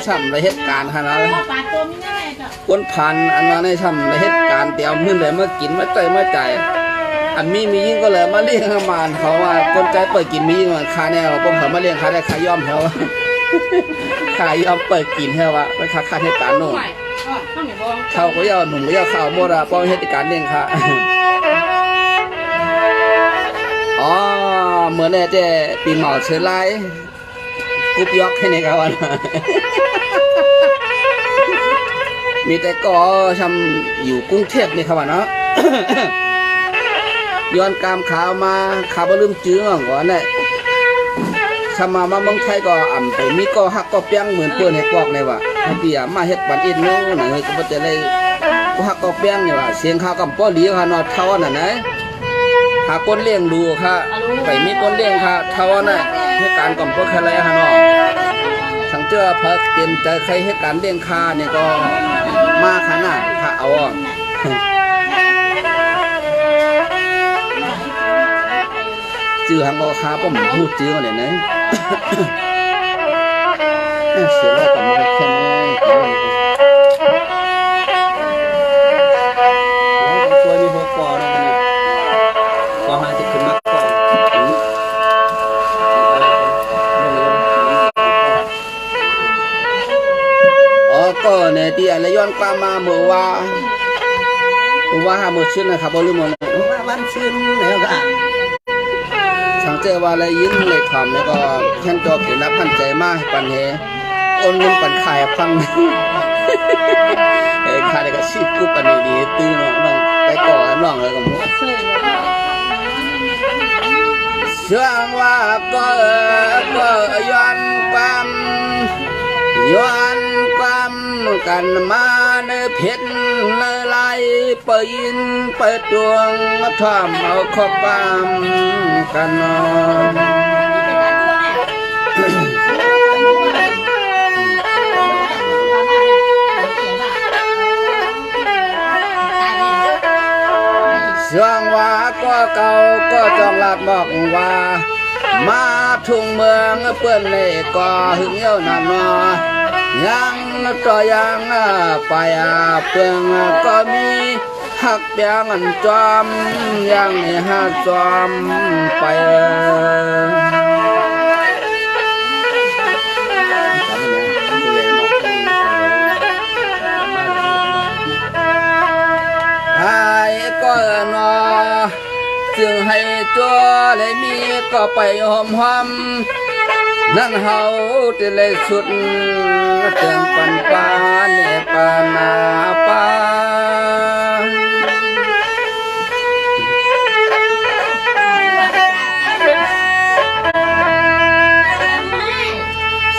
ช่ำในเหตุการณ์ขนาดคนพันอันนั้นในช่ำในเหตุการณ์เตียวมือเลยมากินมาใจมาใจอันมียิ่งก็เลยมาเลี้ยงมานเขาว่าคนใจเปิดกินมียิ่งมันคาแนวพวกเขามาเลี้ยงคาได้คาย่อมเขาคาย่อมเปิดกินเขาว่าไปคาเหตุการณ์โน่นเขาก็ย่อหนุ่มก็ย่อข่าวโมราป้องเหตุการณ์เลี้ยงค่ะอ๋อเหมือนเนี่ยเจ๊ปีหมอเชื้อไล่กุบยอกให้ในกาวันมีแต่ก็ทำอยู่กรุงเทพนี่ครับว่าเนาะย้อนกามขาวมาขาวลืมจื้อก่อนเนี่ยชามาเมืองไทยก็อ่ำไปมีก็ฮักก็เปี้ยงเหมือนเปิ้นให้ปอกเลยว่ะเปียมาเฮ็ดปันอินนู้นน่ะก็บ่จะได้ก็ฮักก็เปี้ยงเนี่ยว่ะเสียงข้าวกับป้อหลีค่ะเนาะเท่าน่ะนะหาคนเลี้ยงดูค่ะไปมีคนเลี้ยงค่ะเท่าน่ะเหตุการณ์กับป้ออะไรค่ะเนาะสังเจอพักเตรียมใจใครเหตุการณ์เลี้ยงคาเนี่ยก็มาขนาดค่ะเอาจื้อหังก็ค้าป้อมพูดจื้อเนี่ยนะเสียแล้วกับมันแค่นี้ตัวนี้หัวกอนะมันกอหาจะขึ้นมากกออ๋อก็เนี่ยที่อะไรย้อนกลับมาเมื่อว่าเมื่อชื่นนะครับบริมณ์ว่าวันชื่นแล้วก็สังเจว่าอะไรยิ้มเลยคำแล้วก็แค่จอเกิดรับพันใจมากปันเหโอนเงินปันขายพังขายอะไรก็ชีพกู้ปันดีตื้อน้องไปก่อน้องเลยกับมุกเชื่อว่าก็ย้อนความกันมาในเพชรในลายเปิดเปิดดวงทอมเอาขอบปามกันนอนเชื่องว่าก็เก่าก็จองลาดบอกว่ามาทุ่งเมืองเปื้อนในก่อหึงเย้านานอยังต่อยังไปเปลืองก็มีหักเปียงจอมยังหักจอมไปก็นอจึงให้จัวเลยมีก็ไปหอมนั่นเฮาจะเลยสุดเตือนปันปาเนปานาปา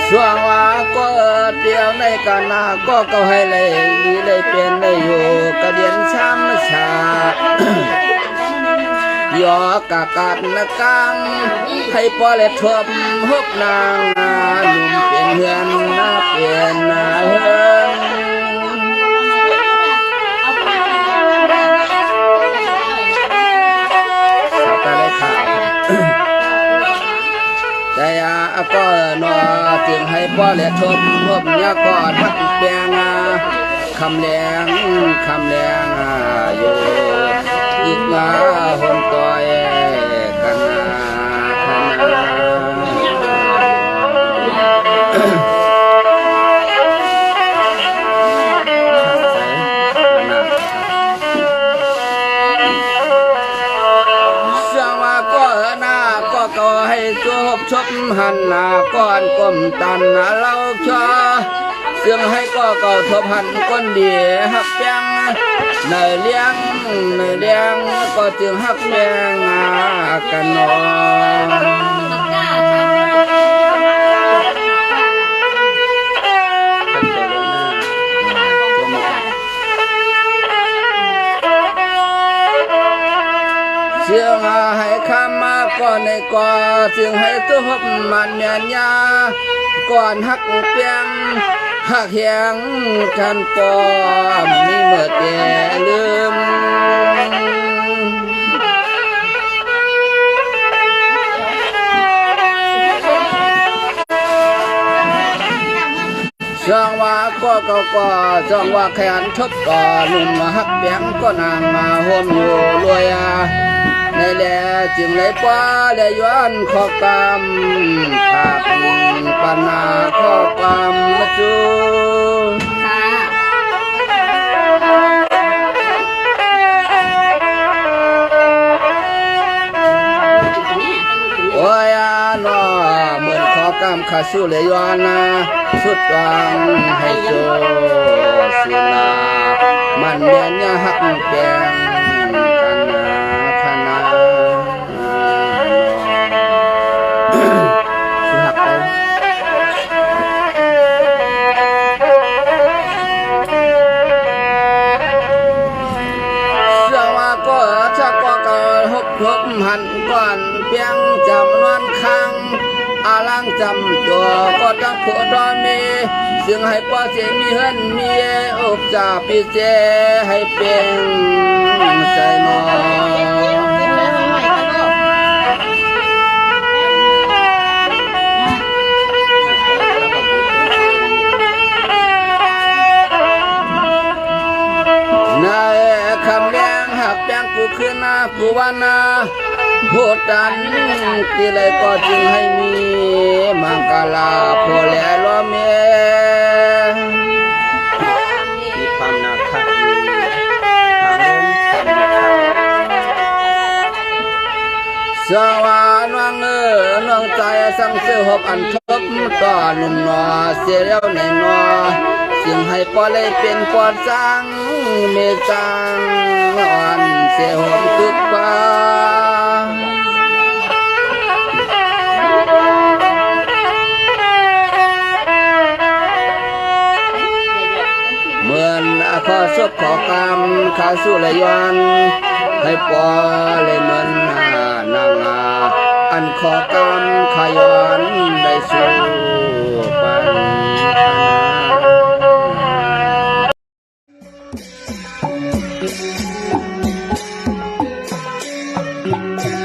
ส่วนว่าก็เดียวในกันนาก็ให้เลยมีเลยเป็นได้อยู่กระเดียนช้ำชายอกากาดนักกังให้ปอเล็ดทบฮบนางหนุ่มเปลี่ยนเฮือนเปลี่ยนเฮือนสาวตาเลยข่าวแต่ก็นอจึงให้ปอเล็ดทบฮบยากอดทักเปียงคำแรงอยู่อีกงาหนต่อยกันเสื่อว่าก็ให้จบชบหันหน้าก้อนก้มตันเราชอเสื่อให้ก็ทบหันก้นดีหักแป้งเนยเลี้ยงก็จึงหักแป้งกันนอนเสื่อให้คำมาก่อนในก่อเสื่อให้ตัวหบมันเมียนยาก่อนหักเปียงหักเหียงท่านปอมมีเมื่อแต่ลืมส จังว่าก็จังว่าแขนทบก่อนุ่มฮักแบงก็นางมาห่มอยู่รวยในแลจึงเลยป้าได้ย้อนขอกรรมภาคปัญหาขอกรรมมาจูโอ้ยนอเหมือนขอกรรมข้าสู้เลยย้อนนะสุดวังให้โจสุนามันแม่นยาหักแปลงหันก่อนเพียงจำนวนครั้งอาลังจำตัวก็ต้องขอดอมีซึ่งให้ป้อเสียมีเฮินมีอกจ่าพิเศษให้เป็นใจมอในคำแดงหักแดงกูขึ้นนากูวานาพูดดันที่ไรก็จึงให้มีมังกาลาพอแล้วล้อเมมีความนาคัดอารมณ์สวานวังน้องใจสังเสือหอบอันทบต่อหนุ่มนอเสียแล้วในนอจึงให้พอเลยเป็นปอดสังเมจังอ่อนเสียหอมตึกฟ้าข้อศพขอกรรมข้าสู้เลยย้อนให้ปอเลยเหมือนนางอันขอกรรมขย้อนได้สู้ปัญหา